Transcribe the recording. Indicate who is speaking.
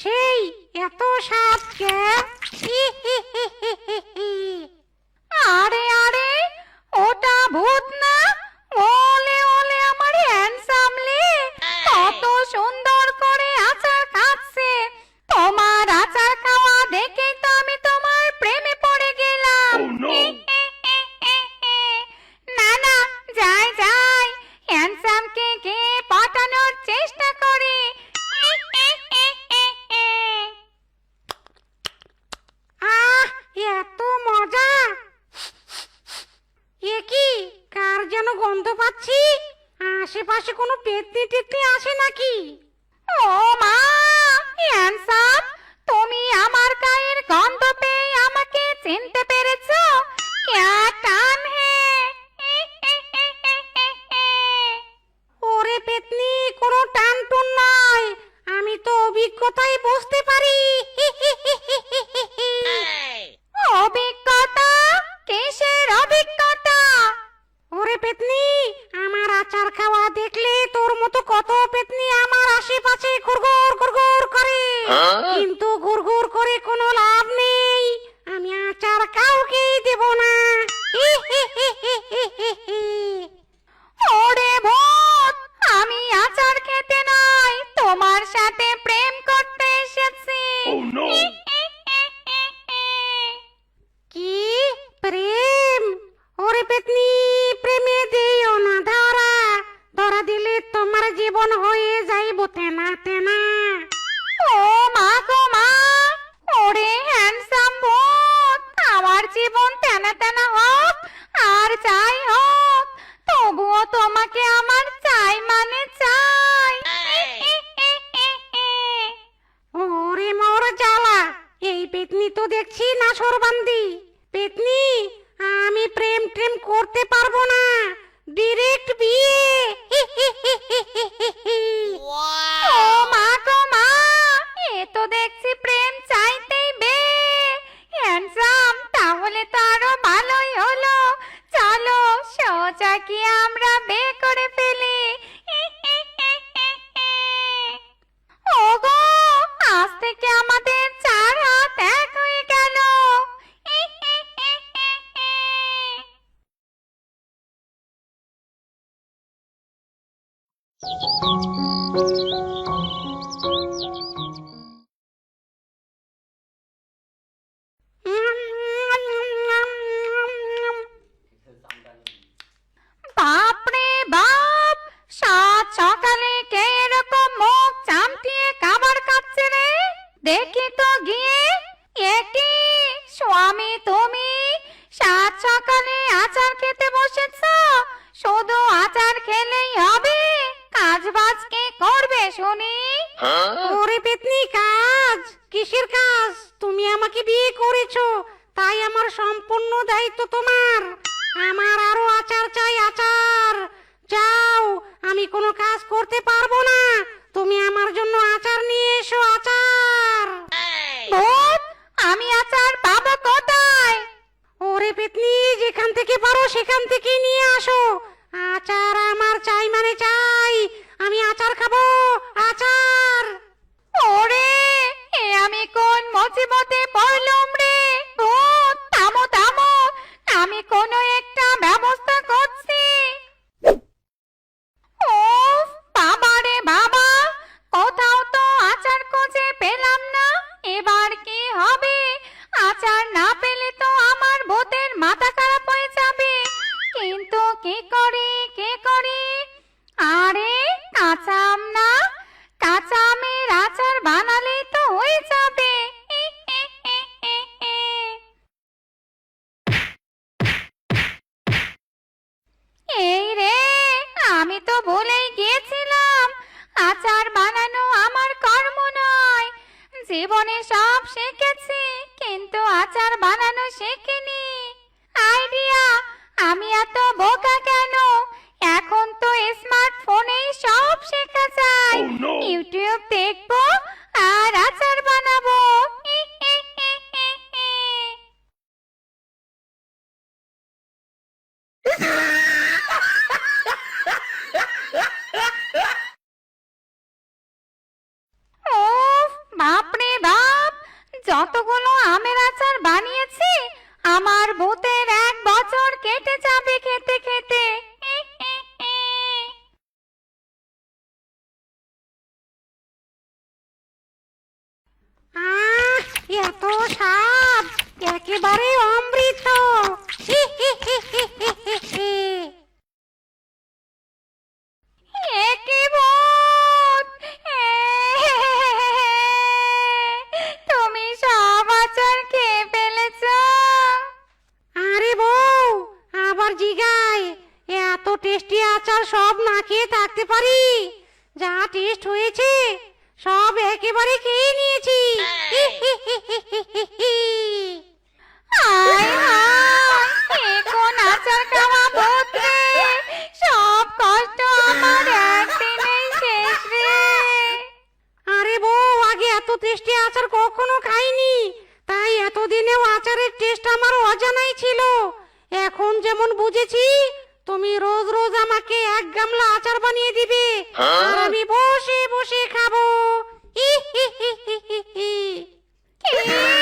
Speaker 1: সেই এত স্বাদ কে? আরে আরে, ওটা ভূত না? ওলে ওলে আমার হ্যান্ডসামলে কত সুন্দর করে আচার খাচ্ছে। তোমার আচার খাওয়া দেখে তো আমি তোমার প্রেমে পড়ে গেলাম। না না, যাই যাই, হ্যান্ডসামকে গিয়ে পাঠানোর চেষ্টা করি। আহ, এত মজা! এ কি, কার যেন গন্ধ পাচ্ছি। আশেপাশে কোনো পেতনি টেতনি আসে নাকি? ও মা, হ্যান্ডসাম, তুমি আমার গায়ের গন্ধ পেয়ে আমাকে চিনতে পেরেছো? ক্যা টান হে! ওরে পেতনি, কোনো টান টুন নয়, আমি তো অভিজ্ঞতায় বুঝতে পারি। অভিজ্ঞতা? কিসের অভিজ্ঞতা? ওরে পেতনি, আমার আচার খাওয়া দেখলে তোর মতো কত পেতনি আমার আশেপাশে ঘুরঘুর ঘুরঘুর করে, কিন্তু ঘুরঘুর করে কোনো লাভ নেই। আমি আচার কাউকেই দেব না। ওরে ভূত, আমি আচার খেতে নয়, তোমার সাথে প্রেম করতে এসেছি। কি প্রেম? ওরে পেতনি, প্রেমে দিও না ধরা, ধরা দিলে তোমার জীবন হয়ে যাইব তেনা তেনা। ও মা গো মা, ওরে হ্যান্ডসাম ভূত, আমার জীবন তেনা তেনা হোক আর যাই হোক, তবুও তোমাকে আমার চাই মানে চাই। ওরে মোর জ্বালা, এই পেতনি তো দেখছি না সরবান্দি। পেতনি, আমি প্রেম টেম করতে পারবো না, ডিরেক্ট বিয়ে। ও মা গো মা, এ তো দেখছি প্রেম চাইতেই বে। হ্যান্ডসাম, তাহলে তো আরো ভালোই হলো, চলো সোজা কি আমরা বে করে ফেলি। ওগো, আজ থেকে আমাদের চার হাত এক হয়ে গেল। বাপরে বাপ, সাত সকালে কে এরকম মুখ চামটিয়ে খাবার খাচ্ছে রে? দেখি তো গিয়ে। একি স্বামী, তুমি সাত সকালে আচার খেতে বসেছ? শুধু আচার খেলেই হবে? কাজ বাজ কে করবে শুনি? ওরে পেতনি, কাজ? কিসের কাজ? তুমি আমাকে বিয়ে করেছো, তাই আমার সম্পূর্ণ দায়িত্ব তোমার। আমার আরো আচার চাই, আচার। যাও, আমি কোনো কাজ করতে পারবো না, তুমি আমার জন্য আচার নিয়ে এসো, আচার। ভূত, আমি আচার পাবো কোথায়? ওরে পেতনি, যেখান থেকে পারো সেখান থেকে নিয়ে আসো। আচার আমার চাই মানে চাই, আমি আচার খাবো, আচার। ওরে, এ আমি কোন মুসিবতে পড়লাম রে? ভূত, থামো থামো, আমি কোনো একটা ব্যবস্থা করছি। ওফ বাবা রে বাবা, কোথাও তো আচার খুঁজে পেলাম না, এবার কি হবে? আচার না পেলে তো আমার ভূতের মাথা খারাপ হয়ে যাবে। কিন্তু কি করি কি করি? আরে কাঁচা আম না, কাঁচা আমের আচার বানালেই তো হয়ে যাবে। এই রে, আমি তো ভুলেই গিয়েছিলাম, আচার বানানো আমার কর্ম নয়। জীবনে সব শিখেছি, কিন্তু আচার বানানো শিখিনি। আইডিয়া, আমি এত বোকা কেন? এখন তো স্মার্টফোনেই সব শেখা যায়। ইউটিউব দেখবো আর আচার বানাবো। ওফ বাপ যতগুলো আমের আচার বানিয়েছি আমার ভূতের 1 বছর কেটে যাবে খেতে খেতে।
Speaker 2: আহ, এত স্বাদ, একেবারে অমৃত।
Speaker 1: এ কি ভূত! তুমি সব আচার খেয়ে ফেলেছো।
Speaker 2: আরে বউ, আবার জিগায়, এত টেস্টি আচার সব না খেয়ে থাকতে পারি? যা টেস্ট হয়েছে সব একেবারে খেয়ে নিয়েছি।
Speaker 1: হায় হায়, এ কোন আচার খাওয়া ভূত রে! সব কষ্ট আমার একদিনেই শেষ রে।
Speaker 2: আরে বউ, আগে এত টেস্টি আচার কখনো খাইনি, তাই এতদিনেও আচারের টেস্ট আমার অজানাই ছিল। এখন যেমন বুঝেছি, তুমি রোজ রোজ আমাকে 1 গামলা আচার বানিয়ে দিবে, আর আমি বসে বসে খাবো। হি হি হি হি হি হি।
Speaker 1: কি?